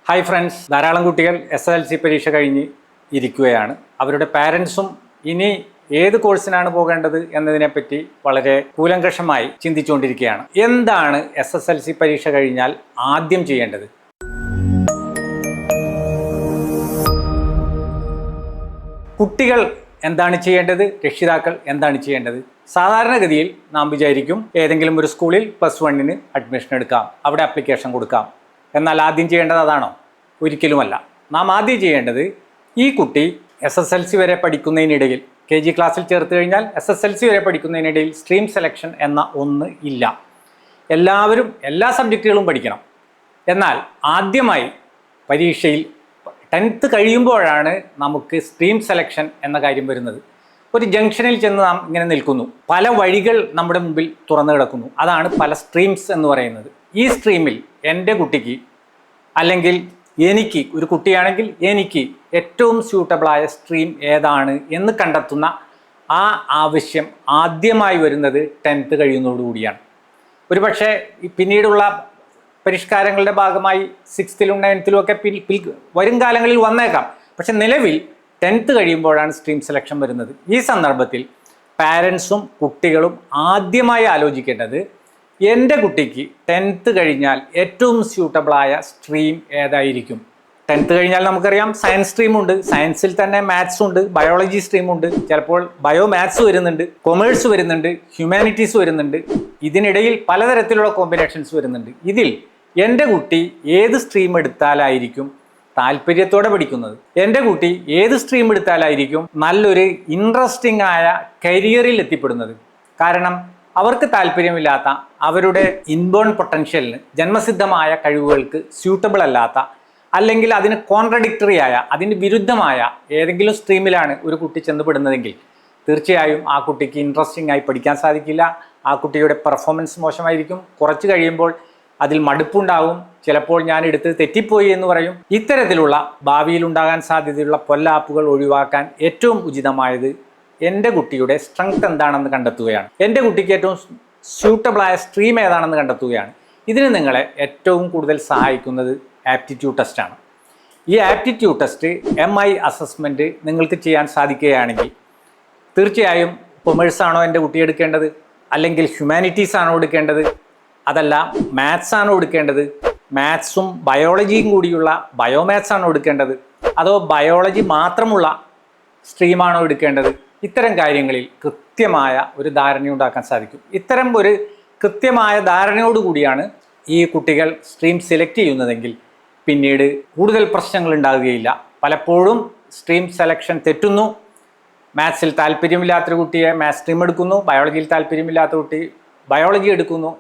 Hi friends, ധാരാളം കുട്ടികൾ SSLC പരീക്ഷ കഴിഞ്ഞ് ഇരിക്കുകയാണ്. അവരുടെ പാരൻസും ഇനി ഏത് കോഴ്സിനാണ് പോകേണ്ടത് എന്നതിനെപ്പറ്റി വളരെ കൂലങ്കഷമായി ചിന്തിച്ചുകൊണ്ടിരിക്കുകയാണ്. എന്താണ് SSLC പരീക്ഷ കഴിഞ്ഞാൽ ആദ്യം ചെയ്യേണ്ടത്? കുട്ടികൾ എന്താണ് ചെയ്യേണ്ടത്? രക്ഷിതാക്കൾ എന്താണ് ചെയ്യേണ്ടത്? സാധാരണഗതിയിൽ നാം വിചാരിക്കും ഏതെങ്കിലും ഒരു സ്കൂളിൽ +1 അഡ്മിഷൻ എടുക്കാം, അവിടെ ആപ്ലിക്കേഷൻ കൊടുക്കാം. എന്നാൽ ആദ്യം ചെയ്യേണ്ടത് അതാണോ? ഒരിക്കലുമല്ല. നാം ആദ്യം ചെയ്യേണ്ടത് ഈ കുട്ടി SSLC വരെ പഠിക്കുന്നതിനിടയിൽ, KG ക്ലാസ്സിൽ ചേർത്ത് കഴിഞ്ഞാൽ SSLC വരെ പഠിക്കുന്നതിനിടയിൽ സ്ട്രീം സെലക്ഷൻ എന്ന ഒന്ന് ഇല്ല. എല്ലാവരും എല്ലാ സബ്ജക്റ്റുകളും പഠിക്കണം. എന്നാൽ ആദ്യമായി പരീക്ഷയിൽ 10th കഴിയുമ്പോഴാണ് നമുക്ക് സ്ട്രീം സെലക്ഷൻ എന്ന കാര്യം വരുന്നത്. ഒരു ജംഗ്ഷനിൽ ചെന്ന് നാം ഇങ്ങനെ നിൽക്കുന്നു, പല വഴികൾ നമ്മുടെ മുമ്പിൽ തുറന്നു കിടക്കുന്നു. അതാണ് പല സ്ട്രീംസ് എന്ന് പറയുന്നത്. ഈ സ്ട്രീമിൽ എൻ്റെ കുട്ടിക്ക്, അല്ലെങ്കിൽ എനിക്ക്, ഒരു കുട്ടിയാണെങ്കിൽ എനിക്ക് ഏറ്റവും സ്യൂട്ടബിളായ സ്ട്രീം ഏതാണ് എന്ന് കണ്ടെത്തുന്ന ആ ആവശ്യം ആദ്യമായി വരുന്നത് 10th കഴിയുന്നതോടുകൂടിയാണ്. ഒരുപക്ഷെ പിന്നീടുള്ള പരിഷ്കാരങ്ങളുടെ ഭാഗമായി 6th 9th ഒക്കെ വരും കാലങ്ങളിൽ വന്നേക്കാം. പക്ഷെ നിലവിൽ 10th കഴിയുമ്പോഴാണ് സ്ട്രീം സെലക്ഷൻ വരുന്നത്. ഈ സന്ദർഭത്തിൽ പാരൻസും കുട്ടികളും ആദ്യമായി ആലോചിക്കേണ്ടത്, എൻ്റെ കുട്ടിക്ക് 10th കഴിഞ്ഞാൽ ഏറ്റവും സ്യൂട്ടബിളായ സ്ട്രീം ഏതായിരിക്കും? 10th കഴിഞ്ഞാൽ നമുക്കറിയാം സയൻസ് സ്ട്രീമുണ്ട്, സയൻസിൽ തന്നെ മാത്സ് ഉണ്ട്, ബയോളജി സ്ട്രീമുണ്ട്, ചിലപ്പോൾ ബയോ മാത്സ് വരുന്നുണ്ട്, കൊമേഴ്സ് വരുന്നുണ്ട്, ഹ്യൂമാനിറ്റീസ് വരുന്നുണ്ട്. ഇതിനിടയിൽ പലതരത്തിലുള്ള കോമ്പിനേഷൻസ് വരുന്നുണ്ട്. ഇതിൽ എൻ്റെ കുട്ടി ഏത് സ്ട്രീം എടുത്താലായിരിക്കും താല്പര്യത്തോടെ പഠിക്കുന്നത്? എൻ്റെ കുട്ടി ഏത് സ്ട്രീം എടുത്താലായിരിക്കും നല്ലൊരു ഇൻട്രസ്റ്റിംഗ് ആയ കരിയറിൽ എത്തിപ്പെടുന്നത്? കാരണം അവർക്ക് താല്പര്യമില്ലാത്ത, അവരുടെ ഇൻബോൺ പൊട്ടൻഷ്യലിന്, ജന്മസിദ്ധമായ കഴിവുകൾക്ക് സ്യൂട്ടബിൾ അല്ലാത്ത, അല്ലെങ്കിൽ അതിന് കോൺട്രഡിക്ടറി ആയ, അതിന് വിരുദ്ധമായ ഏതെങ്കിലും സ്ട്രീമിലാണ് ഒരു കുട്ടി ചെന്നപ്പെടുന്നതെങ്കിൽ തീർച്ചയായും ആ കുട്ടിക്ക് ഇൻട്രസ്റ്റിംഗ് ആയി പഠിക്കാൻ സാധിക്കില്ല. ആ കുട്ടിയുടെ പെർഫോമൻസ് മോശമായിരിക്കും. കുറച്ച് കഴിയുമ്പോൾ അതിൽ മടുപ്പുണ്ടാകും. ചിലപ്പോൾ ഞാൻ എടുത്ത് തെറ്റിപ്പോയി എന്ന് പറയും. ഇത്തരത്തിലുള്ള ഭാവിയിൽ ഉണ്ടാകാൻ സാധ്യതയുള്ള പൊല്ലാപ്പുകൾ ഒഴിവാക്കാൻ ഏറ്റവും ഉചിതമായത് എൻ്റെ കുട്ടിയുടെ സ്ട്രെങ്ത് എന്താണെന്ന് കണ്ടെത്തുകയാണ്. എൻ്റെ കുട്ടിക്ക് ഏറ്റവും സ്യൂട്ടബിളായ സ്ട്രീം ഏതാണെന്ന് കണ്ടെത്തുകയാണ്. ഇതിന് നിങ്ങളെ ഏറ്റവും കൂടുതൽ സഹായിക്കുന്നത് ആപ്റ്റിറ്റ്യൂഡ് ടെസ്റ്റാണ്. ഈ ആപ്റ്റിറ്റ്യൂഡ് ടെസ്റ്റ് MI അസസ്മെൻറ്റ് നിങ്ങൾക്ക് ചെയ്യാൻ സാധിക്കുകയാണെങ്കിൽ തീർച്ചയായും കൊമേഴ്സ് ആണോ എൻ്റെ കുട്ടി എടുക്കേണ്ടത്, അല്ലെങ്കിൽ ഹ്യൂമാനിറ്റീസ് ആണോ എടുക്കേണ്ടത്, അതല്ല മാത്സ് ആണോ എടുക്കേണ്ടത്, മാത്സും ബയോളജിയും കൂടിയുള്ള ബയോമാത്സ് ആണോ എടുക്കേണ്ടത്, അതോ ബയോളജി മാത്രമുള്ള സ്ട്രീമാണോ എടുക്കേണ്ടത്? ഇത്തരം കാര്യങ്ങളിൽ കൃത്യമായ ഒരു ധാരണയുണ്ടാക്കാൻ സാധിക്കും. ഇത്തരം ഒരു കൃത്യമായ ധാരണയോടുകൂടിയാണ് ഈ കുട്ടികൾ സ്ട്രീം സെലക്ട് ചെയ്യുന്നതെങ്കിൽ പിന്നീട് കൂടുതൽ പ്രശ്നങ്ങൾ ഉണ്ടാകുകയില്ല. പലപ്പോഴും സ്ട്രീം സെലക്ഷൻ തെറ്റുന്നു. മാത്സിൽ താല്പര്യമില്ലാത്തൊരു കുട്ടിയെ മാത്സ് സ്ട്രീം എടുക്കുന്നു, ബയോളജിയിൽ താല്പര്യമില്ലാത്ത കുട്ടി ബയോളജി എടുക്കുന്നു,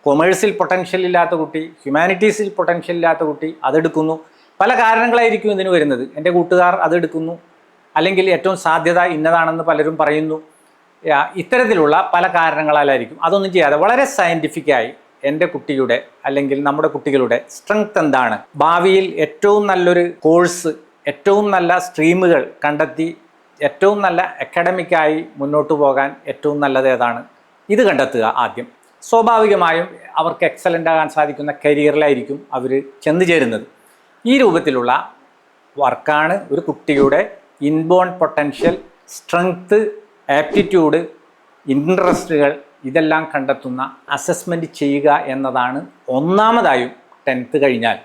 കൊമേഴ്സിൽ പൊട്ടൻഷ്യൽ ഇല്ലാത്ത കുട്ടി ഹ്യൂമാനിറ്റീസിൽ പൊട്ടൻഷ്യൽ ഇല്ലാത്ത കുട്ടി അതെടുക്കുന്നു. പല കാരണങ്ങളായിരിക്കും ഇതിന് വരുന്നത്. എൻ്റെ കൂട്ടുകാർ അതെടുക്കുന്നു, അല്ലെങ്കിൽ ഏറ്റവും സാധ്യത ഇന്നതാണെന്ന് പലരും പറയുന്നു. ഇത്തരത്തിലുള്ള പല കാരണങ്ങളാലായിരിക്കും. അതൊന്നും ചെയ്യാതെ വളരെ സയൻറ്റിഫിക്കായി എൻ്റെ കുട്ടിയുടെ, അല്ലെങ്കിൽ നമ്മുടെ കുട്ടികളുടെ സ്ട്രെങ്ത് എന്താണ്, ഭാവിയിൽ ഏറ്റവും നല്ലൊരു കോഴ്സ്, ഏറ്റവും നല്ല സ്ട്രീമുകൾ കണ്ടെത്തി ഏറ്റവും നല്ല അക്കാഡമിക്കായി മുന്നോട്ട് പോകാൻ ഏറ്റവും നല്ലത് ഏതാണ്, ഇത് കണ്ടെത്തുക ആദ്യം. സ്വാഭാവികമായും അവർക്ക് എക്സലൻ്റ് ആകാൻ സാധിക്കുന്ന കരിയറിലായിരിക്കും അവർ ചെന്നു ചേരുന്നത്. ഈ രൂപത്തിലുള്ള വർക്കാണ് ഒരു കുട്ടിയുടെ ഇൻബോൺ പൊട്ടൻഷ്യൽ, സ്ട്രെങ്ത്, ആപ്റ്റിറ്റ്യൂഡ്, ഇൻട്രസ്റ്റുകൾ ഇതെല്ലാം കണ്ടെത്തുന്ന അസസ്മെൻറ്റ് ചെയ്യുക എന്നതാണ് ഒന്നാമതായും 10th കഴിഞ്ഞാൽ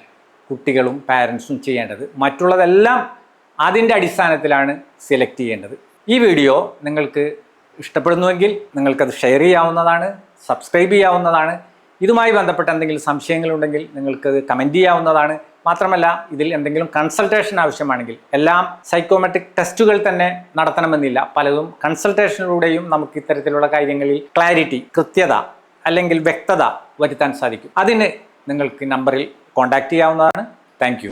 കുട്ടികളും പാരൻസും ചെയ്യേണ്ടത്. മറ്റുള്ളതെല്ലാം അതിൻ്റെ അടിസ്ഥാനത്തിലാണ് സെലക്ട് ചെയ്യേണ്ടത്. ഈ വീഡിയോ നിങ്ങൾക്ക് ഇഷ്ടപ്പെടുന്നുവെങ്കിൽ നിങ്ങൾക്കത് ഷെയർ ചെയ്യാവുന്നതാണ്, സബ്സ്ക്രൈബ് ചെയ്യാവുന്നതാണ്. ഇതുമായി ബന്ധപ്പെട്ട എന്തെങ്കിലും സംശയങ്ങളുണ്ടെങ്കിൽ നിങ്ങൾക്കത് കമൻറ്റ് ചെയ്യാവുന്നതാണ്. മാത്രമല്ല, ഇതിൽ എന്തെങ്കിലും കൺസൾട്ടേഷൻ ആവശ്യമാണെങ്കിൽ, എല്ലാം സൈക്കോമെട്രിക് ടെസ്റ്റുകൾ തന്നെ നടത്തണമെന്നില്ല. പലതും കൺസൾട്ടേഷനിലൂടെയും നമുക്ക് ഇത്തരത്തിലുള്ള കാര്യങ്ങളിൽ ക്ലാരിറ്റി, കൃത്യത അല്ലെങ്കിൽ വ്യക്തത വരുത്താൻ സാധിക്കും. അതിന് നിങ്ങൾക്ക് നമ്പറിൽ കോൺടാക്റ്റ് ചെയ്യാവുന്നതാണ്. താങ്ക്